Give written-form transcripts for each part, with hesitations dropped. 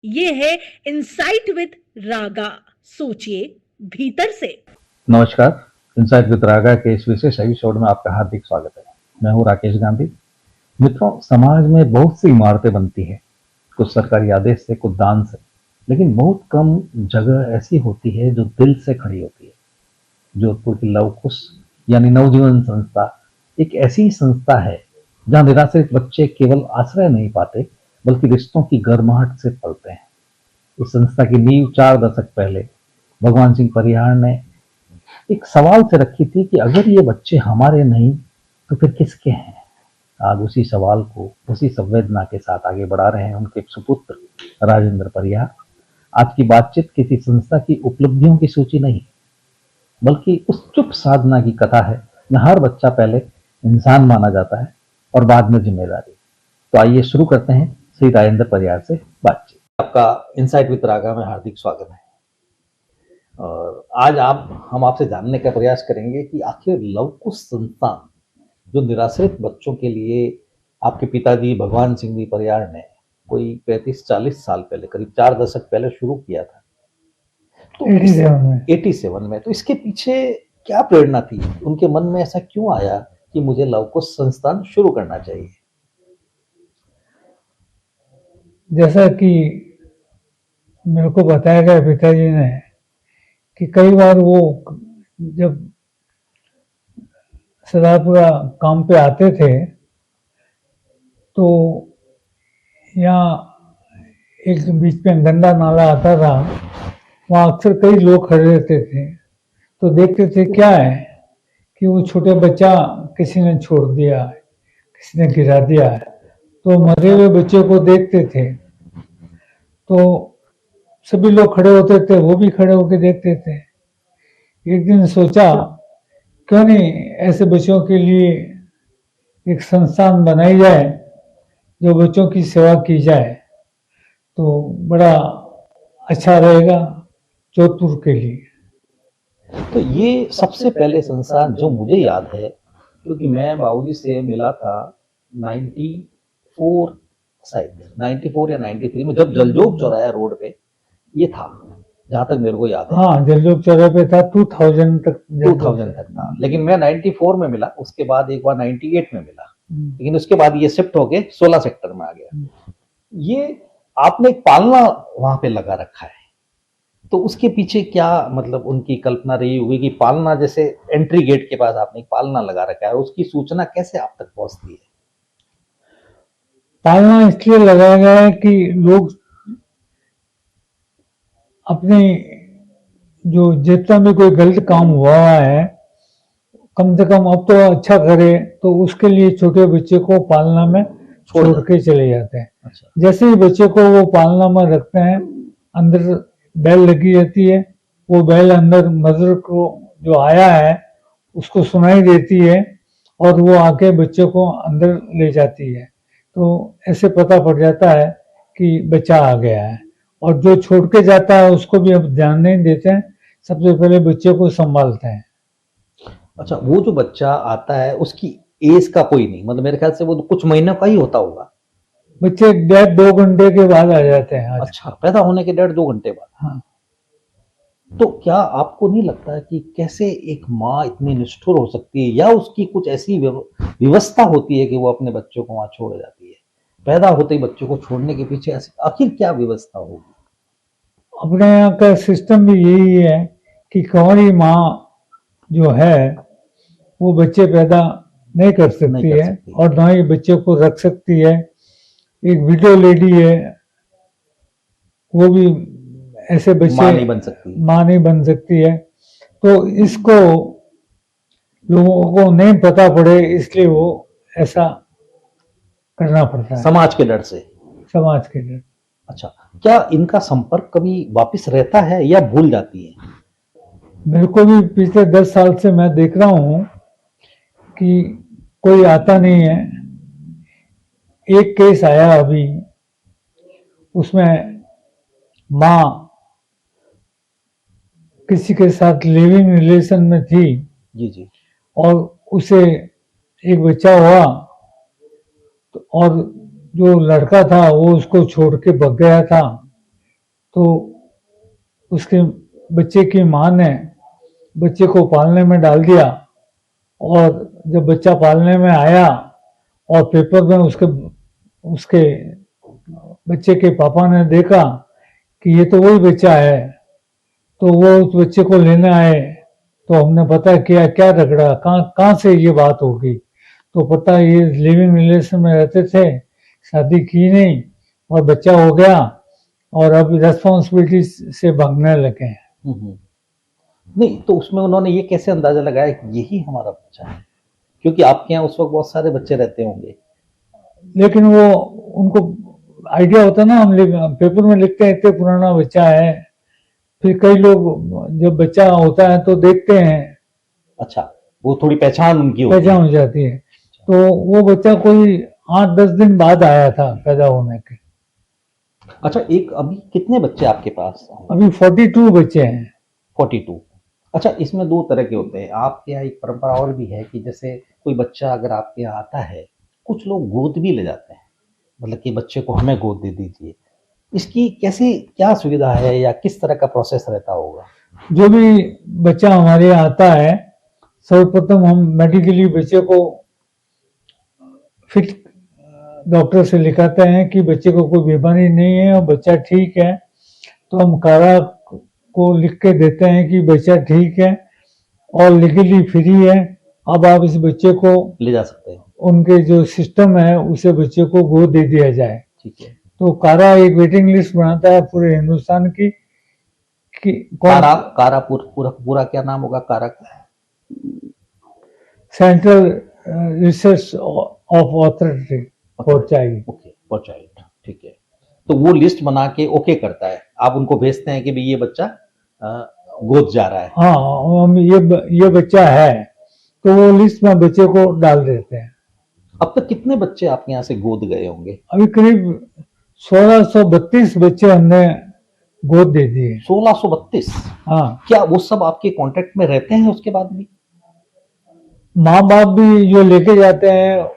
ये है insight with रागा। सोचिए भीतर से। नमस्कार। इनसाइट विद रागा के इस विशेष एपिसोड में आपका हार्दिक स्वागत है। मैं हूं राकेश गांधी। मित्रों, समाज में बहुत सी इमारतें बनती हैं, कुछ सरकारी आदेश से, कुछ दान से, लेकिन बहुत कम जगह ऐसी होती है जो दिल से खड़ी होती है। जोधपुर की लव कुश यानी नवजीवन संस्था एक ऐसी संस्था है जहां निराश्रित बच्चे केवल आश्रय नहीं पाते बल्कि रिश्तों की गर्माहट से पलते हैं। इस संस्था की नींव 4 दशक पहले भगवान सिंह परिहार ने एक सवाल से रखी थी कि अगर ये बच्चे हमारे नहीं तो फिर किसके हैं। आज उसी सवाल को उसी संवेदना के साथ आगे बढ़ा रहे हैं उनके सुपुत्र राजेंद्र परिहार। आज की बातचीत किसी संस्था की उपलब्धियों की सूची नहीं बल्कि उस चुप साधना की कथा है जहाँ हर बच्चा पहले इंसान माना जाता है और बाद में जिम्मेदारी। तो आइए शुरू करते हैं श्री राजेंद्र परिहार से बातचीत। आपका इनसाइट विद रागा में हार्दिक स्वागत है। और आज हम आपसे जानने का प्रयास करेंगे कि आखिर लव कुश संस्थान जो निराश्रित बच्चों के लिए आपके पिताजी भगवान सिंह जी परिहार ने कोई 35-40 साल पहले, करीब 4 दशक पहले शुरू किया था, तो 87 में, तो इसके पीछे क्या प्रेरणा थी? उनके मन में ऐसा क्यों आया कि मुझे लव कुश संस्थान शुरू करना चाहिए? जैसा कि मेरे को बताया गया पिताजी ने कि कई बार वो जब सदापुरा काम पे आते थे तो यहाँ एक बीच में गंदा नाला आता था, वहाँ अक्सर कई लोग खड़े रहते थे। तो देखते थे क्या है कि वो छोटे बच्चा किसी ने छोड़ दिया है, किसी ने गिरा दिया है, तो मरे हुए बच्चे को देखते थे। तो सभी लोग खड़े होते थे, वो भी खड़े होकर देखते थे। एक दिन सोचा क्यों नहीं ऐसे बच्चों के लिए एक संस्थान बनाई जाए जो बच्चों की सेवा की जाए, तो बड़ा अच्छा रहेगा जोधपुर के लिए। तो ये सबसे पहले संस्थान जो मुझे याद है, क्योंकि मैं बाबूजी से मिला था 94 शायद 94 या 93 में, जब जलजोग चौराया रोड पे ये था, जहां तक मेरे को याद है। हाँ, जलजोग चौराहे पे था, 2000 तक था, लेकिन मैं 94 में मिला, उसके बाद एक बार 98 में मिला, लेकिन उसके बाद ये शिफ्ट होके 16 सेक्टर में आ गया। ये आपने एक पालना वहां पे लगा रखा है, तो उसके पीछे क्या मतलब उनकी कल्पना रही होगी कि पालना, जैसे एंट्री गेट के पास आपने एक पालना लगा रखा है, उसकी सूचना कैसे आप तक पहुंचती है? पालना इसलिए लगाया गया है कि लोग अपने जो जितना भी कोई गलत काम हुआ है, कम से कम अब तो अच्छा करे, तो उसके लिए छोटे बच्चे को पालना में छोड़ के चले जाते हैं। अच्छा। जैसे ही बच्चे को वो पालना में रखते हैं, अंदर बेल लगी रहती है, वो बेल अंदर मदर को जो आया है उसको सुनाई देती है और वो आके बच्चे को अंदर ले जाती है। तो ऐसे पता पड़ जाता है कि बच्चा आ गया है। और जो छोड़ के जाता है उसको भी अब ध्यान नहीं देते हैं, सबसे पहले बच्चे को संभालते हैं। अच्छा, वो जो बच्चा आता है उसकी एज का कोई नहीं, मतलब मेरे ख्याल से वो कुछ महीनों का ही होता होगा। बच्चे 1.5-2 घंटे के बाद आ जाते हैं। अच्छा, पैदा होने के 1.5-2 घंटे बाद। हाँ। तो क्या आपको नहीं लगता है कि कैसे एक माँ इतनी निष्ठुर हो सकती है, या उसकी कुछ ऐसी व्यवस्था होती है कि वो अपने बच्चों को वहां छोड़ जाती है? पैदा होते ही बच्चों को छोड़ने के पीछे ऐसी आखिर क्या व्यवस्था होगी? अपने यहाँ का सिस्टम भी यही है कि कंवारी माँ जो है वो बच्चे पैदा नहीं कर सकती है और ना ही बच्चे को रख सकती है। एक विडो लेडी है, वो भी ऐसे बच्चे माँ नहीं बन सकती है। तो इसको लोगों को नहीं पता पड़े, इसलिए वो ऐसा करना पड़ता है, समाज के डर से। समाज के डर। अच्छा, क्या इनका संपर्क कभी वापस रहता है या भूल जाती है? मेरे को भी पिछले 10 साल से मैं देख रहा हूँ कि कोई आता नहीं है। एक केस आया अभी, उसमें माँ किसी के साथ लिविंग रिलेशन में थी जी, और उसे एक बच्चा हुआ, और जो लड़का था वो उसको छोड़ के भाग गया था। तो उसके बच्चे की माँ ने बच्चे को पालने में डाल दिया, और जब बच्चा पालने में आया और पेपर में उसके उसके बच्चे के पापा ने देखा कि ये तो वही बच्चा है, तो वो उस बच्चे को लेने आए। तो हमने पता किया क्या रगड़ा, कहाँ से ये बात होगी, तो पता ये लिविंग रिलेशन में रहते थे, शादी की नहीं और बच्चा हो गया, और अब रेस्पॉन्सिबिलिटी से भागने लगे हैं। हम्म। नहीं, तो उसमें उन्होंने ये कैसे अंदाजा लगाया कि यही हमारा बच्चा है? क्योंकि आपके यहाँ उस वक्त बहुत सारे बच्चे रहते होंगे। लेकिन वो उनको आइडिया होता ना, हम पेपर में लिखते हैं इतने पुराना बच्चा है, फिर कई लोग जब बच्चा होता है तो देखते हैं, अच्छा, वो थोड़ी पहचान उनकी होती पहचान हो जाती है। तो वो बच्चा कोई 8-10 दिन बाद आया था पैदा होने के। अच्छा, एक अभी कितने बच्चे आपके पास? अभी 42 बच्चे हैं। 42। अच्छा, इसमें दो तरह के होते हैं। आपके यहाँ एक परंपरा और भी है कि जैसे कोई बच्चा अगर आपके यहाँ आता है, कुछ लोग गोद भी ले जाते हैं, मतलब कि बच्चे को हमें गोद दे दीजिए। इसकी कैसी क्या सुविधा है या किस तरह का प्रोसेस रहता होगा? जो भी बच्चा हमारे यहाँ आता है, सर्वप्रथम हम मेडिकली बच्चे को फिट डॉक्टर से लिखाते हैं कि बच्चे को कोई बीमारी नहीं है और बच्चा ठीक है। तो हम कारा को लिख के देते हैं कि बच्चा ठीक है और लीगली फ्री है, अब आप इस बच्चे को ले जा सकते हैं। उनके जो सिस्टम है उसे बच्चे को गोद दे दिया जाए। ठीक है। तो कारा एक वेटिंग लिस्ट बनाता है पूरे हिंदुस्तान की कि कारा कारा पूरा क्या नाम होगा कारा का? Central research of authority for child. Okay, for child, ठीक है। तो वो लिस्ट बना के ओके करता है, आप उनको भेजते हैं कि भाई ये बच्चा गोद जा रहा है। हाँ, हम ये बच्चा है, तो वो लिस्ट में बच्चे को डाल देते हैं। अब तक कितने बच्चे आपके यहाँ से गोद गए होंगे? अभी करीब 1632 बच्चे हमने गोद दे दिए। 1632? हाँ, क्या वो सब आपके कांटेक्ट में रहते हैं उसके बाद भी? माँ बाप भी जो लेके जाते हैं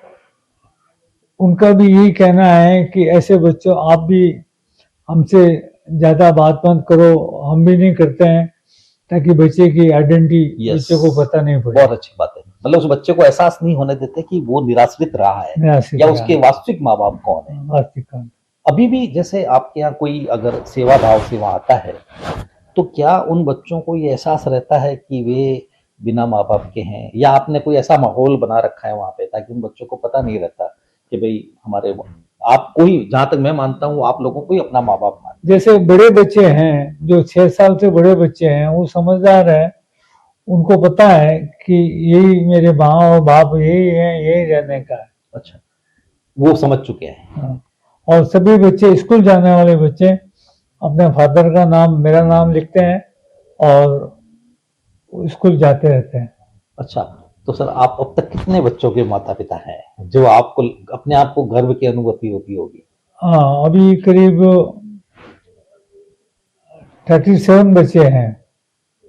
उनका भी यही कहना है कि ऐसे बच्चों आप भी हमसे ज्यादा बात मत करो, हम भी नहीं करते हैं, ताकि बच्चे की आइडेंटिटी Yes. बच्चे को पता नहीं पड़े। बहुत अच्छी बात है, मतलब उस बच्चे को एहसास नहीं होने देते कि वो निराश्रित रहा है निराश्रित या रहा उसके है। वास्तविक माँ बाप कौन है। वास्तविक अभी भी जैसे आपके यहाँ कोई अगर सेवा भाव से वहाँ आता है, तो क्या उन बच्चों को ये एहसास रहता है कि वे बिना माँ बाप के हैं, या आपने कोई ऐसा माहौल बना रखा है वहाँ पे ताकि उन बच्चों को पता नहीं रहता कि भाई हमारे आप कोई, जहां तक मैं मानता हूँ आप लोगों को ही अपना माँ बाप मानते जैसे बड़े बच्चे हैं, जो 6 साल से बड़े बच्चे हैं, वो समझदार है, उनको पता है कि यही मेरे माँ और बाप यही है, यही रहने का है। हैं। अच्छा, वो समझ चुके हैं। हाँ। और सभी बच्चे, स्कूल जाने वाले बच्चे, अपने फादर का नाम, मेरा नाम लिखते हैं और स्कूल जाते रहते हैं। अच्छा, तो सर आप अब तक कितने बच्चों के माता पिता हैं जो आपको अपने आप को गर्व की अनुभूति होती होगी? हाँ, अभी करीब 37 बच्चे हैं।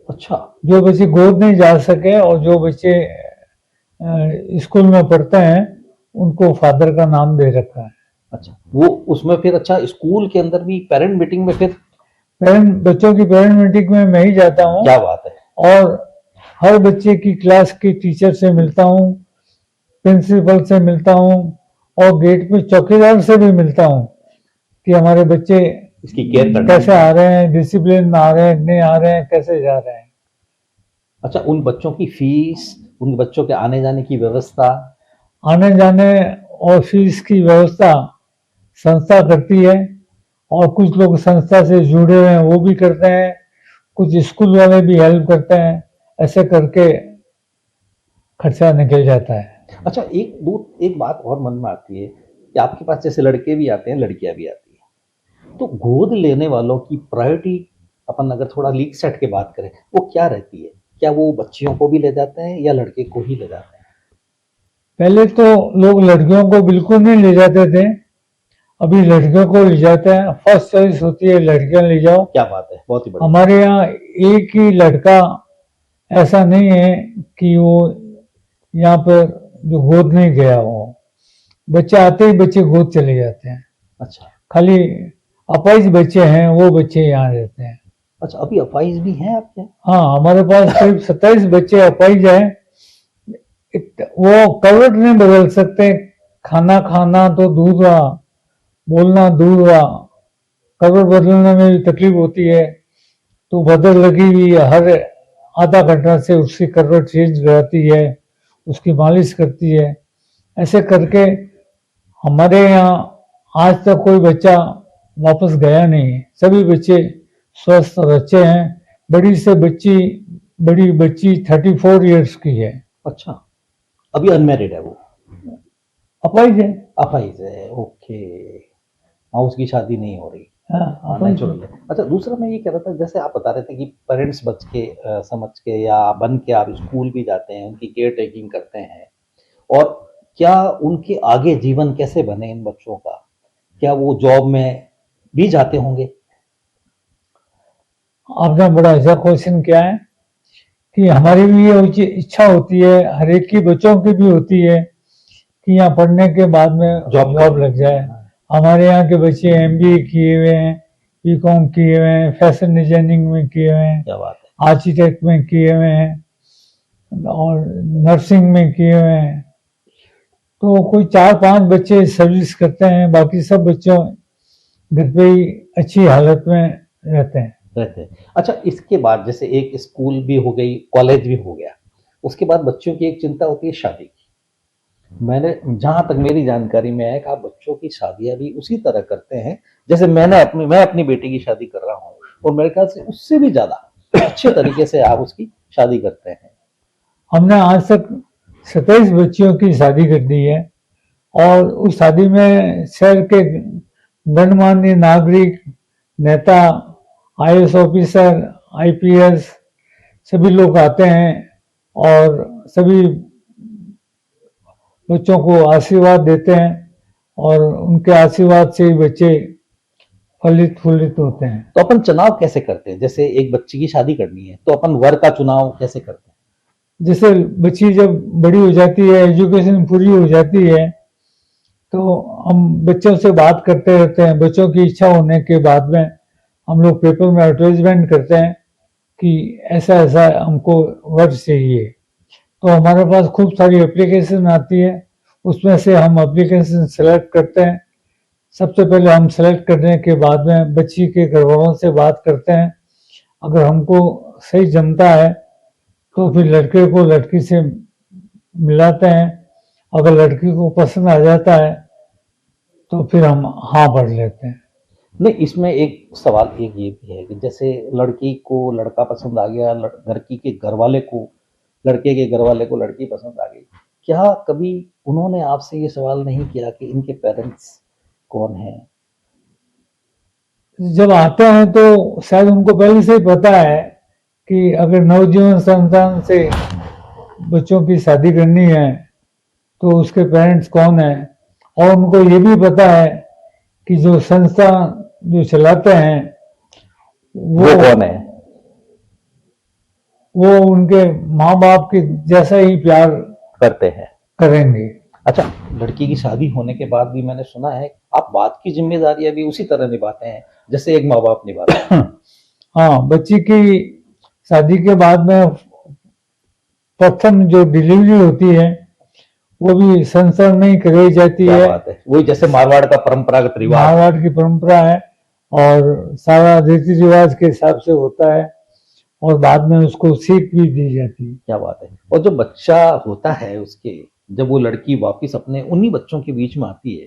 अच्छा, जो बच्चे गोद नहीं जा सके और जो बच्चे स्कूल में पढ़ते हैं उनको फादर का नाम दे रखा है। अच्छा, वो उसमें फिर अच्छा स्कूल के अंदर भी पेरेंट मीटिंग में फिर बच्चों की पेरेंट मीटिंग में मैं ही जाता हूँ, क्या बात है। और हर बच्चे की क्लास की टीचर से मिलता हूँ, प्रिंसिपल से मिलता हूँ, और गेट पे चौकीदार से भी मिलता हूँ कि हमारे बच्चे इसकी केयर करना कैसे आ रहे हैं, डिसिप्लिन में आ रहे हैं, नहीं आ रहे हैं, कैसे जा रहे हैं। अच्छा, उन बच्चों की फीस, उन बच्चों के आने जाने की व्यवस्था? आने जाने और फीस की व्यवस्था संस्था करती है, और कुछ लोग संस्था से जुड़े हुए हैं वो भी करते हैं, कुछ स्कूल वाले भी हेल्प करते हैं, ऐसे करके खर्चा निकल जाता है। अच्छा, एक बात और मन में आती है कि आपके पास जैसे लड़के भी आते हैं, लड़कियां भी आती हैं, तो गोद लेने वालों की प्रायोरिटी अपन अगर थोड़ा लीग सेट के बात करें, वो क्या रहती है? क्या वो बच्चियों को भी ले जाते हैं या लड़के को ही ले जाते हैं? पहले तो लोग लड़कियों को बिल्कुल नहीं ले जाते थे, अभी लड़कियों को ले जाते हैं। फर्स्ट चॉइस होती है लड़कियां ले जाओ। क्या बात है, बहुत ही बढ़िया। हमारे यहाँ एक ही लड़का ऐसा नहीं है कि वो यहाँ पर जो गोद नहीं गया हो, बच्चे आते ही बच्चे गोद चले जाते हैं। अच्छा, खाली अपाहिज बच्चे हैं वो बच्चे यहाँ रहते हैं। अच्छा, अभी अपाहिज भी हैं आपके यहाँ? हाँ, हमारे पास करीब 27 बच्चे अपाहिज हैं। वो करवट नहीं बदल सकते, खाना खाना तो दूर रहा, बोलना दूर रहा, करवट बदलने में भी तकलीफ होती है, तो बदल लगी हुई है, हर आधा घंटा से उसकी करवट चेंज कराती है, उसकी मालिश करती है। ऐसे करके हमारे यहाँ आज तक कोई बच्चा वापस गया नहीं है, सभी बच्चे स्वस्थ और अच्छे हैं। बड़ी बच्ची 34 इयर्स की है, अच्छा, अभी अनमैरिड है वो? अपाहिज है। अपाहिज है, ओके। हाँ, उसकी शादी नहीं हो रही। हाँ, हाँ, अपाहिज है। नेचुरल है। अच्छा, दूसरा मैं ये कह रहा था, जैसे आप बता रहे थे कि पेरेंट्स बच के समझ के या बन के आप स्कूल भी जाते हैं, उनकी केयर टेकिंग करते हैं, और क्या उनके आगे जीवन कैसे बने इन बच्चों का? क्या वो जॉब में भी जाते होंगे? आपने बड़ा अच्छा क्वेश्चन किया है कि हमारी भी ये इच्छा होती है, हर एक की बच्चों की भी होती है कि यहाँ पढ़ने के बाद में जॉब लग जाए। हमारे यहाँ के बच्चे एमबीए किए हुए हैं, बीकॉम किए हुए हैं, फैशन डिजाइनिंग में किए हुए हैं, क्या बात है। आर्किटेक्ट में किए हुए हैं और नर्सिंग में किए हुए हैं। तो कोई 4-5 बच्चे सर्विस करते हैं, बाकी सब बच्चों घर पे ही अच्छी हालत में रहते हैं। रहते हैं। अच्छा, इसके बाद जैसे एक स्कूल भी हो गई, कॉलेज भी हो गया, उसके बाद बच्चों की एक चिंता होती है शादी की। मैंने जहां तक मेरी जानकारी में है कि आप बच्चों की शादियां भी उसी तरह करते हैं जैसे मैं अपनी बेटी की शादी कर रहा हूँ, और मेरे ख्याल से उससे भी ज्यादा अच्छे तरीके से आप उसकी शादी करते हैं। हमने आज तक 27 बच्चियों की शादी कर दी है, और उस शादी में शहर के गणमान्य नागरिक, नेता, आईएएस ऑफिसर, आईपीएस सभी लोग आते हैं और सभी बच्चों को आशीर्वाद देते हैं, और उनके आशीर्वाद से ही बच्चे फलित फूलित होते हैं। तो अपन चुनाव कैसे करते हैं? जैसे एक बच्ची की शादी करनी है तो अपन वर का चुनाव कैसे करते हैं? जैसे बच्ची जब बड़ी हो जाती है, एजुकेशन पूरी हो जाती है, तो हम बच्चों से बात करते रहते हैं। बच्चों की इच्छा होने के बाद में हम लोग पेपर में एडवर्टाइजमेंट करते हैं कि ऐसा ऐसा हमको वर्क चाहिए। तो हमारे पास खूब सारी एप्लीकेशन आती है, उसमें से हम एप्लीकेशन सेलेक्ट करते हैं। सबसे पहले हम सेलेक्ट करने के बाद में बच्ची के घर वालों से बात करते हैं। अगर हमको सही जमता है तो फिर लड़के को लड़की से मिलाते हैं। अगर लड़की को पसंद आ जाता है तो फिर हम हाँ भर लेते हैं। नहीं, इसमें एक सवाल एक ये भी है कि जैसे लड़की को लड़का पसंद आ गया, लड़की के घर वाले को लड़के के घर वाले को लड़की पसंद आ गई, क्या कभी उन्होंने आपसे ये सवाल नहीं किया कि इनके पेरेंट्स कौन हैं? जब आते हैं तो शायद उनको पहले से ही पता है कि अगर नवजीवन संस्थान से बच्चों की शादी करनी है तो उसके पेरेंट्स कौन है, और उनको ये भी पता है कि जो संस्था जो चलाते हैं वो कौन है? वो उनके माँ बाप के जैसा ही प्यार करते हैं। करेंगे। अच्छा, लड़की की शादी होने के बाद भी मैंने सुना है आप बात की जिम्मेदारियां भी उसी तरह निभाते हैं जैसे एक माँ बाप निभाते हैं। हाँ, बच्ची की शादी के बाद में प्रथम जो डिलीवरी होती है वो भी संसार में ही कराई जाती क्या है। बात है, वही जैसे मारवाड़ का परंपरागत रिवाज। मारवाड़ की परंपरा है और सारा रीति रिवाज के हिसाब से होता है, और बाद में उसको सीख भी दी जाती है। क्या बात है। और जो बच्चा होता है उसके, जब वो लड़की वापिस अपने उन्हीं बच्चों के बीच में आती है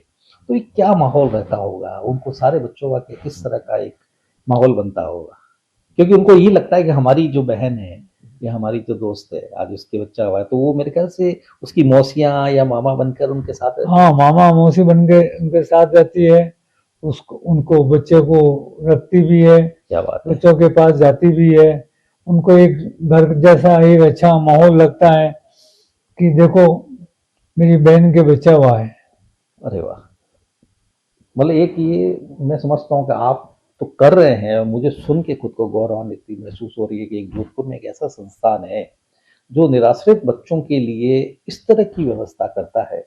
तो ये क्या माहौल रहता होगा? उनको सारे बच्चों का किस तरह का एक माहौल बनता होगा? क्योंकि उनको ये लगता है कि हमारी जो बहन है या हमारी जो दोस्त है, आज उसके बच्चा हुआ है, तो वो मेरे ख्याल से उसकी मौसियां या मामा बनकर उनके साथ रहती हाँ, मामा मौसी बन के उनके साथ रहती है, उसको उनको बच्चे को रखती भी है, क्या बात है। बच्चों के पास जाती भी है। उनको एक घर जैसा एक अच्छा माहौल लगता है कि देखो मेरी बहन के बच्चा हुआ है। अरे वाह, मतलब एक ये मैं समझता हूँ कि आप तो कर रहे हैं, मुझे सुन के खुद को गौरवान्वित महसूस हो रही है कि एक जोधपुर में एक ऐसा संस्थान है जो निराश्रित बच्चों के लिए इस तरह की व्यवस्था करता है।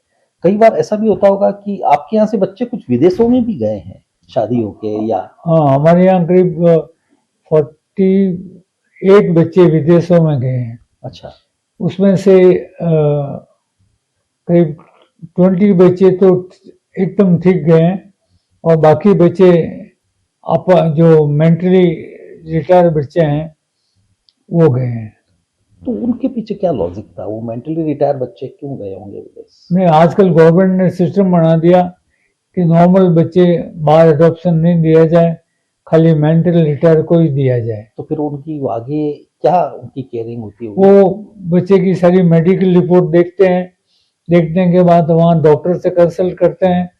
कई बार ऐसा भी होता होगा कि आपके यहाँ से बच्चे कुछ विदेशों में भी गए हैं शादी होके या? हाँ, हमारे यहाँ करीब 48 बच्चे विदेशों में गए हैं। अच्छा। उसमें से करीब 20 बच्चे तो एकदम ठीक गए हैं और बाकी बच्चे आप जो मेंटली रिटायर्ड बच्चे हैं वो गए हैं। तो उनके पीछे क्या लॉजिक था? वो मेंटली रिटायर बच्चे क्यों गए होंगे विदेश? नहीं, आजकल गवर्नमेंट ने सिस्टम बना दिया कि नॉर्मल बच्चे बाहर अडॉप्शन नहीं दिया जाए, खाली मेंटल रिटायर को ही दिया जाए। तो फिर उनकी आगे क्या उनकी केयरिंग होती है? वो बच्चे की सारी मेडिकल रिपोर्ट देखते हैं, देखने के बाद वहाँ डॉक्टर से कंसल्ट करते हैं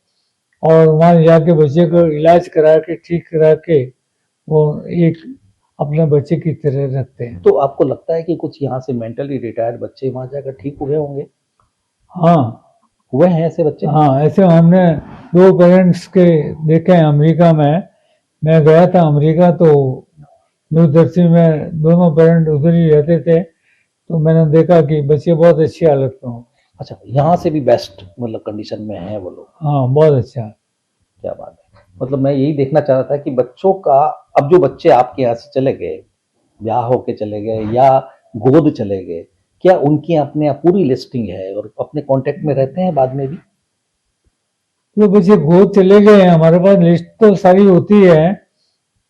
और वहाँ जाके बच्चे को इलाज करा के ठीक करा के वो एक अपने बच्चे की तरह रखते हैं। तो आपको लगता है कि कुछ यहाँ से मेंटली रिटायर्ड बच्चे वहाँ जाकर ठीक हुए होंगे? हाँ हुए हैं ऐसे बच्चे? हाँ, ऐसे हमने 2 पेरेंट्स के देखे हैं अमेरिका में। मैं गया था अमेरिका तो न्यू जर्सी में दोनों पेरेंट उधर ही रहते थे, तो मैंने देखा कि बच्चे बहुत अच्छी हालत में हो। अच्छा, यहाँ से भी बेस्ट मतलब कंडीशन में हैं वो लोग? हाँ, बहुत अच्छा। क्या बात है। मतलब मैं यही देखना चाह रहा था कि बच्चों का, अब जो बच्चे आपके यहाँ से चले गए, ब्याह होके चले गए या गोद चले गए, क्या उनकी अपने यहाँ पूरी लिस्टिंग है और अपने कांटेक्ट में रहते हैं बाद में भी? जो बच्चे गोद चले गए हैं हमारे पास लिस्ट तो सारी होती है,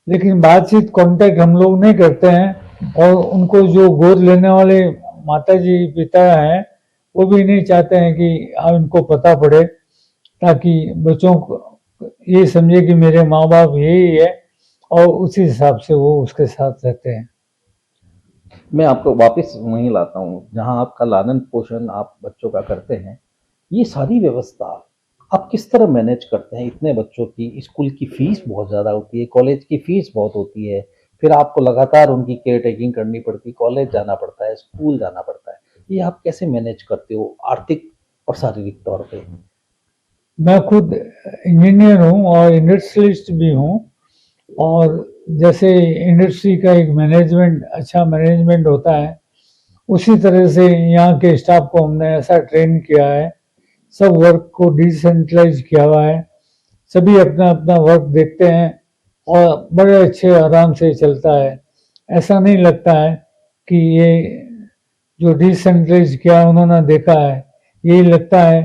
लेकिन बातचीत कांटेक्ट हम लोग नहीं करते हैं और उनको जो गोद लेने वाले माता जी पिता हैं वो भी नहीं चाहते हैं कि अब इनको पता पड़े, ताकि बच्चों को ये समझे कि मेरे माँ बाप यही है और उसी हिसाब से वो उसके साथ रहते हैं। मैं आपको वापस वहीं लाता हूँ जहाँ आपका लालन पोषण आप बच्चों का करते हैं। ये सारी व्यवस्था आप किस तरह मैनेज करते हैं? इतने बच्चों की स्कूल की फीस बहुत ज़्यादा होती है, कॉलेज की फीस बहुत होती है, फिर आपको लगातार उनकी केयर टेकिंग करनी पड़ती है, कॉलेज जाना पड़ता है, स्कूल जाना पड़ता है। ये आप कैसे मैनेज करते हो आर्थिक और शारीरिक तौर पे? मैं खुद इंजीनियर हूँ और इंडस्ट्रियलिस्ट भी हूँ, और जैसे इंडस्ट्री का एक मैनेजमेंट अच्छा मैनेजमेंट होता है, उसी तरह से यहाँ के स्टाफ को हमने ऐसा ट्रेन किया है, सब वर्क को डिसेंट्रलाइज किया हुआ है, सभी अपना अपना वर्क देखते हैं और बड़े अच्छे आराम से चलता है। ऐसा नहीं लगता है कि ये जो डिसेंट्रलाइज किया उन्होंने देखा है, यही लगता है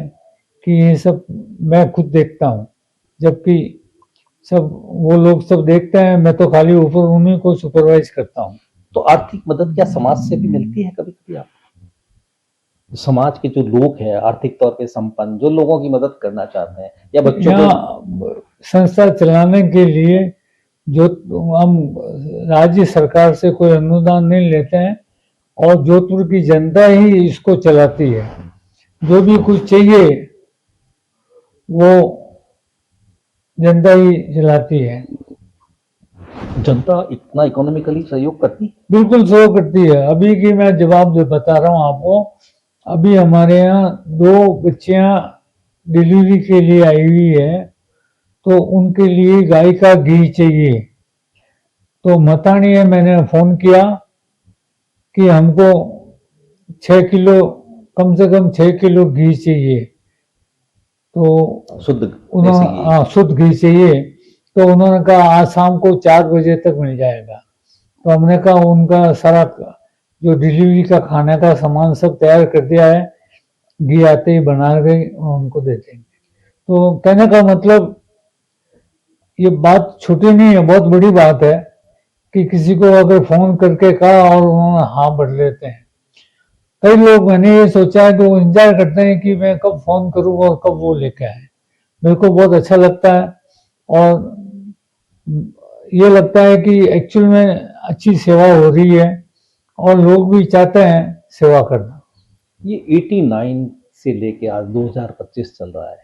कि ये सब मैं खुद देखता हूँ, जबकि सब वो लोग सब देखते हैं, मैं तो खाली ऊपर उन्हीं को सुपरवाइज करता हूँ। तो आर्थिक मदद क्या समाज से भी मिलती है कभी कभी आप? समाज के जो लोग हैं आर्थिक तौर पे संपन्न, जो लोगों की मदद करना चाहते हैं या बच्चों को, यहाँ संस्था चलाने के लिए जो हम राज्य सरकार से कोई अनुदान नहीं लेते हैं और जोधपुर की जनता ही इसको चलाती है। जो भी कुछ चाहिए वो जनता ही चलाती है। जनता इतना इकोनॉमिकली सहयोग करती? बिल्कुल सहयोग करती है। अभी की मैं जवाब जो बता रहा हूँ आपको, अभी हमारे यहाँ 2 बच्चियां डिलीवरी के लिए आई हुई है, तो उनके लिए गाय का घी चाहिए। तो मतानी है, मैंने फोन किया कि हमको 6 किलो, कम से कम 6 किलो घी चाहिए। तो शुद्ध उन्होंने, देसी घी? हाँ, शुद्ध घी चाहिए। तो उन्होंने कहा आज शाम को 4 बजे तक मिल जाएगा। तो हमने कहा उनका सारा जो डिलीवरी का खाने का सामान सब तैयार कर दिया है, घी आते ही बना के उनको दे देंगे। तो कहने का मतलब ये बात छोटी नहीं है, बहुत बड़ी बात है कि किसी को अगर फोन करके कहा और उन्होंने हाँ भर लेते हैं। कई लोग, मैंने ये सोचा है कि वो इंतजार करते हैं कि मैं कब फोन करूँ और कब वो लेके आए। मेरे को बहुत अच्छा लगता है और ये लगता है कि एक्चुअल में अच्छी सेवा हो रही है और लोग भी चाहते हैं सेवा करना। ये 89 से लेके आज 2025 चल रहा है,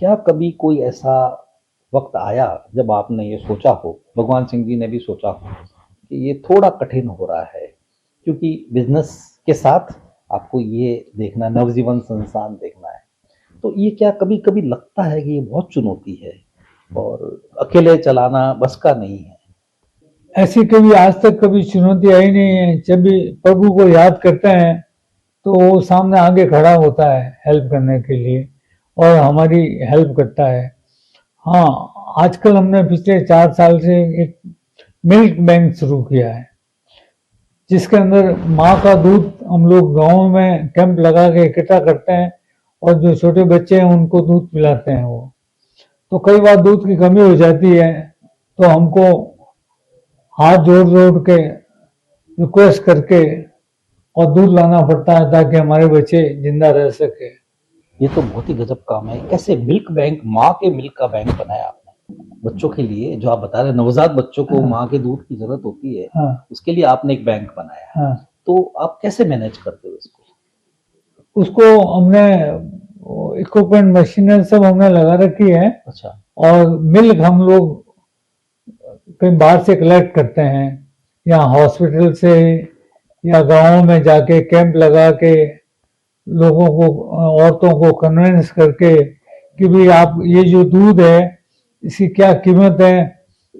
क्या कभी कोई ऐसा वक्त आया जब आपने ये सोचा हो, भगवान सिंह जी ने भी सोचा हो कि ये थोड़ा कठिन हो रहा है, क्योंकि बिजनेस के साथ आपको ये देखना, नवजीवन संस्थान देखना है, तो ये क्या कभी कभी लगता है कि ये बहुत चुनौती है और अकेले चलाना बस का नहीं है? ऐसी कभी आज तक कभी चुनौती आई नहीं है। जब भी प्रभु को याद करते हैं तो वो सामने आगे खड़ा होता है हेल्प करने के लिए और हमारी हेल्प करता है। हाँ, आजकल हमने पिछले 4 साल से एक मिल्क बैंक शुरू किया है, जिसके अंदर माँ का दूध हम लोग गाँव में कैंप लगा के इकट्ठा करते हैं और जो छोटे बच्चे हैं उनको दूध पिलाते हैं। वो तो कई बार दूध की कमी हो जाती है, तो हमको हाथ जोड़ जोड़ के रिक्वेस्ट करके और दूध लाना पड़ता है ताकि हमारे बच्चे जिंदा रह सके। ये तो बहुत ही गजब काम है। कैसे मिल्क बैंक, माँ के मिल्क का बैंक बनाया आपने बच्चों के लिए? जो आप बता रहे नवजात बच्चों को माँ के दूध की जरूरत होती है, हाँ उसके लिए आपने एक बैंक बनाया। हाँ, तो आप कैसे मैनेज करते हो इसको? उसको हमने इक्विपमेंट मशीनें सब हमने लगा रखी है। अच्छा। और मिल्क हम लोग कहीं बाहर से कलेक्ट करते हैं, या हॉस्पिटल से, या गांवों में जाके कैंप लगा के लोगों को, औरतों को कन्विंस करके कि भाई आप ये जो दूध है इसकी क्या कीमत है,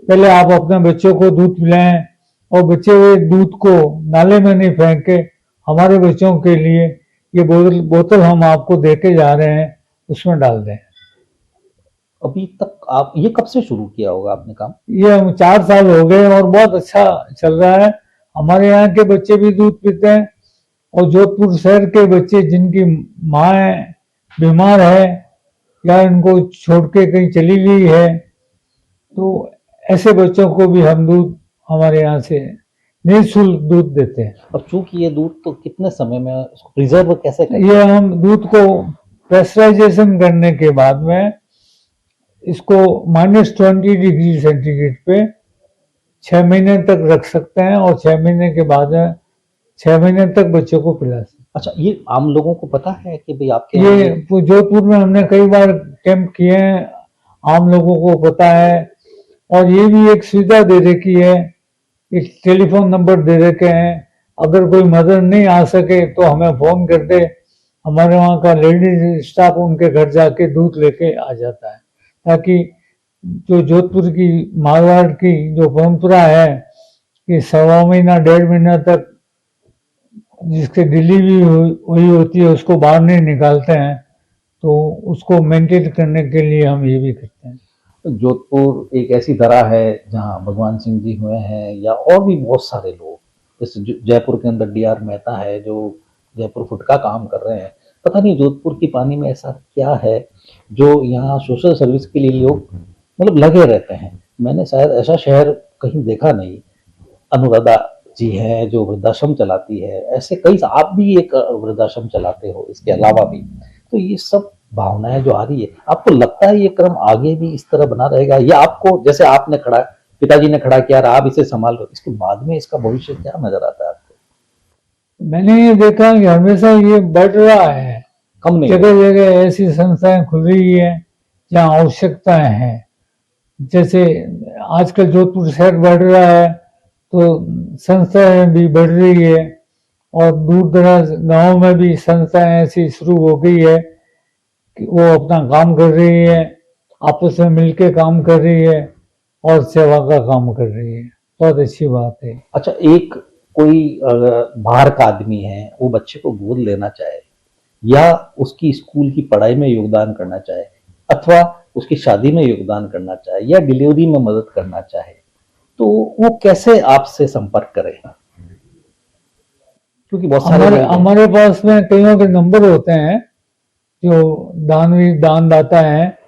पहले आप अपने बच्चों को दूध पिलाएं और बच्चे हुए दूध को नाले में नहीं फेंक के हमारे बच्चों के लिए ये बोतल हम आपको देके जा रहे हैं उसमें डाल दें। अभी तक आप ये कब से शुरू किया होगा आपने काम? ये हम 4 साल हो गए और बहुत अच्छा चल रहा है। हमारे यहाँ के बच्चे भी दूध पीते हैं, और जोधपुर शहर के बच्चे जिनकी माँ बीमार है या इनको छोड़ के कहीं चली गई है, तो ऐसे बच्चों को भी हम दूध हमारे यहाँ से निःशुल्क दूध देते हैं। अब चूंकि ये दूध तो कितने समय में उसको प्रिजर्व कैसे करते ये हैं? हम दूध को प्रेशराइजेशन करने के बाद में इसको -20 डिग्री सेंटीग्रेड पे 6 महीने तक रख सकते हैं, और 6 महीने के बाद 6 महीने तक बच्चों को पिला सकते हैं। अच्छा, ये आम लोगों को पता है कि भाई आपके ये जोधपुर में हमने कई बार कैंप किए हैं, आम लोगों को पता है। और ये भी एक सुविधा दे रखी है, एक टेलीफोन नंबर दे रखे हैं, अगर कोई मदद नहीं आ सके तो हमें फोन कर दे, हमारे वहाँ का लेडीज स्टाफ उनके घर जाके दूध लेके आ जाता है, ताकि जो जोधपुर की मारवाड़ की जो परंपरा है कि 1.25 महीना 1.5 महीना तक जिसकी डिलीवरी हुई होती है उसको बाहर नहीं निकालते हैं, तो उसको मेंटेन करने के लिए हम ये भी करते हैं। जोधपुर एक ऐसी तरह है जहाँ भगवान सिंह जी हुए हैं, या और भी बहुत सारे लोग, जैसे जयपुर के अंदर DR मेहता है जो जयपुर फुट का काम कर रहे हैं। पता नहीं जोधपुर की पानी में ऐसा क्या है जो यहाँ सोशल सर्विस के लिए लोग मतलब लगे रहते हैं। मैंने शायद ऐसा शहर कहीं देखा नहीं। अनुराधा जी है जो वृद्धाश्रम चलाती है, ऐसे कई, आप भी एक वृद्धाश्रम चलाते हो इसके अलावा भी। तो ये सब भावनाएं जो आ रही है, आपको लगता है ये क्रम आगे भी इस तरह बना रहेगा, या आपको जैसे आपने खड़ा, पिताजी ने खड़ा किया, आप इसे संभाल रहे हो, इसके बाद में इसका भविष्य क्या नजर आता है आपको? मैंने ये देखा कि हमेशा ये बढ़ रहा है, कम नहीं? जगह जगह ऐसी संस्थाएं खुल रही है जहाँ आवश्यकताएं हैं। जैसे आजकल जोधपुर शहर बढ़ रहा है तो संस्थाएं भी बढ़ रही है, और दूर दराज गाँव में भी संस्थाएं ऐसी शुरू हो गई है कि वो अपना काम कर रही है, आपस में मिलके काम कर रही है और सेवा का काम कर रही है। बहुत अच्छी बात है। अच्छा, एक कोई बाहर का आदमी है, वो बच्चे को गोद लेना चाहे, या उसकी स्कूल की पढ़ाई में योगदान करना चाहे, अथवा उसकी शादी में योगदान करना चाहे, या डिलीवरी में मदद करना चाहे, तो वो कैसे आपसे संपर्क करे? क्योंकि बहुत सारे हमारे पास में कईयों के नंबर होते हैं जो दानदाता हैं,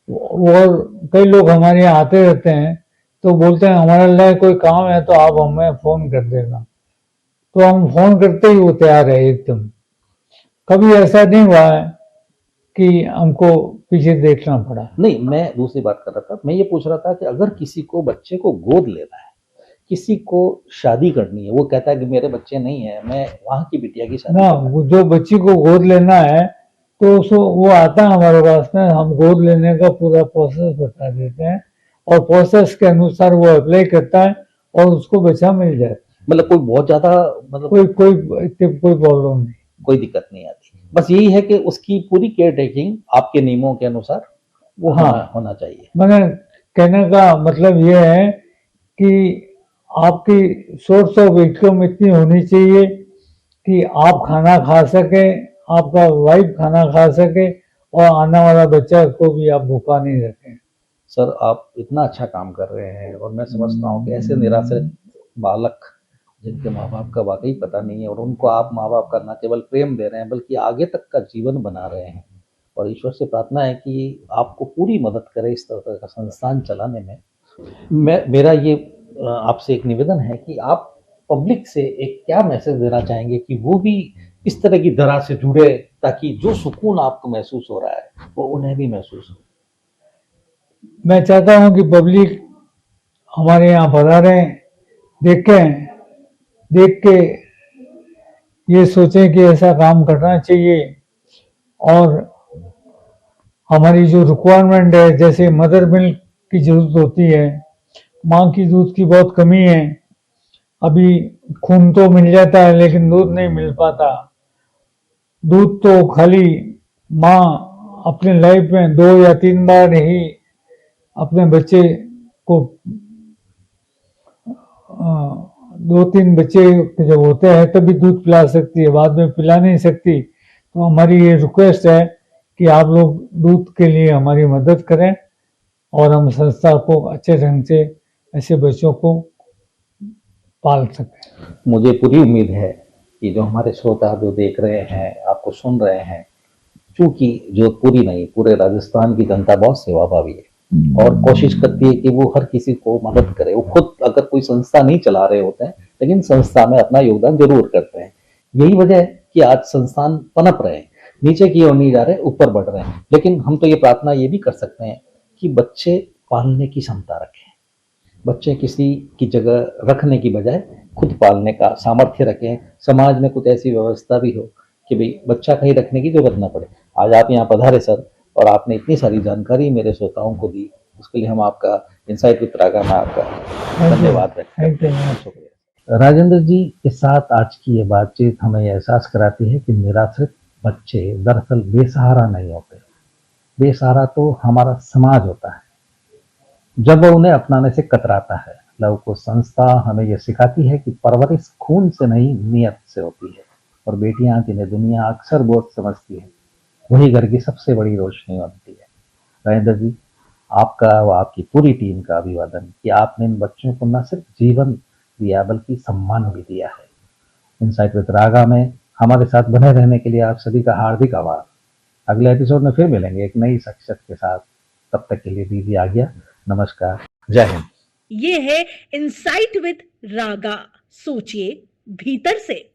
और कई लोग हमारे यहाँ आते रहते हैं, तो बोलते हैं हमारे लिए कोई काम है तो आप हमें फोन कर देना, तो हम फोन करते ही वो तैयार है एकदम। कभी ऐसा नहीं हुआ है कि हमको पीछे देखना पड़ा। नहीं, मैं दूसरी बात कर रहा था। मैं ये पूछ रहा था कि अगर किसी को बच्चे को गोद लेना है, किसी को शादी करनी है, वो कहता है कि मेरे बच्चे नहीं है, मैं वहां की बिटिया की शादी ना, जो बच्ची को गोद लेना है तो उसको वो आता है हमारे पास में, हम गोद लेने का पूरा प्रोसेस बता देते हैं, और प्रोसेस के अनुसार वो अप्लाई करता है और उसको बच्चा मिल जाए। मतलब कोई बहुत ज्यादा, मतलब कोई प्रॉब्लम नहीं, कोई दिक्कत नहीं आती। बस यही है कि उसकी पूरी केयर टेकिंग आपके नियमों के अनुसार वो होना चाहिए। मैंने कहने का मतलब ये है कि आपकी सोर्स ऑफ इनकम इतनी होनी चाहिए कि आप खाना खा सके, आपका वाइफ खाना खा सके, और आने वाला बच्चा को भी आप भूखा नहीं रखें। सर आप इतना अच्छा काम कर रहे हैं और मैं समझता हूँ कि ऐसे निराश्रित बालक जिनके माँ बाप का वाकई पता नहीं है और उनको आप माँ बाप का न केवल प्रेम दे रहे हैं बल्कि आगे तक का जीवन बना रहे हैं, और ईश्वर से प्रार्थना है कि आपको पूरी मदद करे इस तरह का संस्थान चलाने में। मेरा ये आपसे एक निवेदन है कि आप पब्लिक से एक क्या मैसेज देना चाहेंगे कि वो भी इस तरह की तरह से जुड़े, ताकि जो सुकून आपको महसूस हो रहा है वो उन्हें भी महसूस हो। मैं चाहता हूं कि पब्लिक हमारे यहाँ पधारे, देख के ये सोचें कि ऐसा काम करना चाहिए। और हमारी जो रिक्वायरमेंट है, जैसे मदर मिल्क की जरूरत होती है, माँ की दूध की बहुत कमी है। अभी खून तो मिल जाता है लेकिन दूध नहीं मिल पाता। दूध तो खाली माँ अपने लाइफ में 2 या 3 बार ही अपने बच्चे को 2-3 बच्चे जब होते हैं तभी दूध पिला सकती है, बाद में पिला नहीं सकती। तो हमारी ये रिक्वेस्ट है कि आप लोग दूध के लिए हमारी मदद करें और हम संस्था को अच्छे ढंग से ऐसे बच्चों को पाल सकें। मुझे पूरी उम्मीद है कि जो हमारे श्रोता जो देख रहे हैं, आपको सुन रहे हैं, चूंकि जो पूरी नहीं पूरे राजस्थान की जनता बहुत सेवाभावी है और कोशिश करती है कि वो हर किसी को मदद करे। वो खुद अगर कोई संस्था नहीं चला रहे होते हैं लेकिन संस्था में अपना योगदान जरूर करते हैं। यही वजह है कि आज संस्थान पनप रहे हैं, नीचे की ओर नहीं जा रहे, ऊपर बढ़ रहे हैं। लेकिन हम तो ये प्रार्थना ये भी कर सकते हैं कि बच्चे पालने की क्षमता रखें, बच्चे किसी की जगह रखने की बजाय खुद पालने का सामर्थ्य रखें। समाज में कुछ ऐसी व्यवस्था भी हो कि भाई बच्चा कहीं रखने की जरूरत ना पड़े। आज आप यहाँ पधारे सर, और आपने इतनी सारी जानकारी मेरे श्रोताओं को दी, उसके लिए हम आपका इनसाइट विद रागा में आपका धन्यवाद व्यक्त करते हैं। शुक्रिया। राजेंद्र जी के साथ आज की ये बातचीत हमें एहसास कराती है कि निराश्रित बच्चे दरअसल बेसहारा नहीं होते। बेसहारा तो हमारा समाज होता है जब वह उन्हें अपनाने से कतराता है। लवको संस्था हमें यह सिखाती है कि परवरिश खून से नहीं नियत से होती है, और बेटियां जिन्हें दुनिया अक्सर बोझ समझती है वही घर की सबसे बड़ी रोशनी बनती है। राजेंद्र जी, आपका व आपकी पूरी टीम का अभिवादन कि आपने इन बच्चों को न सिर्फ जीवन दिया बल्कि सम्मान भी दिया है। इनसाइट विद रागा में हमारे साथ बने रहने के लिए आप सभी का हार्दिक आभार। अगले एपिसोड में फिर मिलेंगे एक नई शख्सियत के साथ। तब तक के लिए दीजिए आज्ञा। नमस्कार, जय हिंद। ये है इनसाइट विद रागा, सोचिए भीतर से।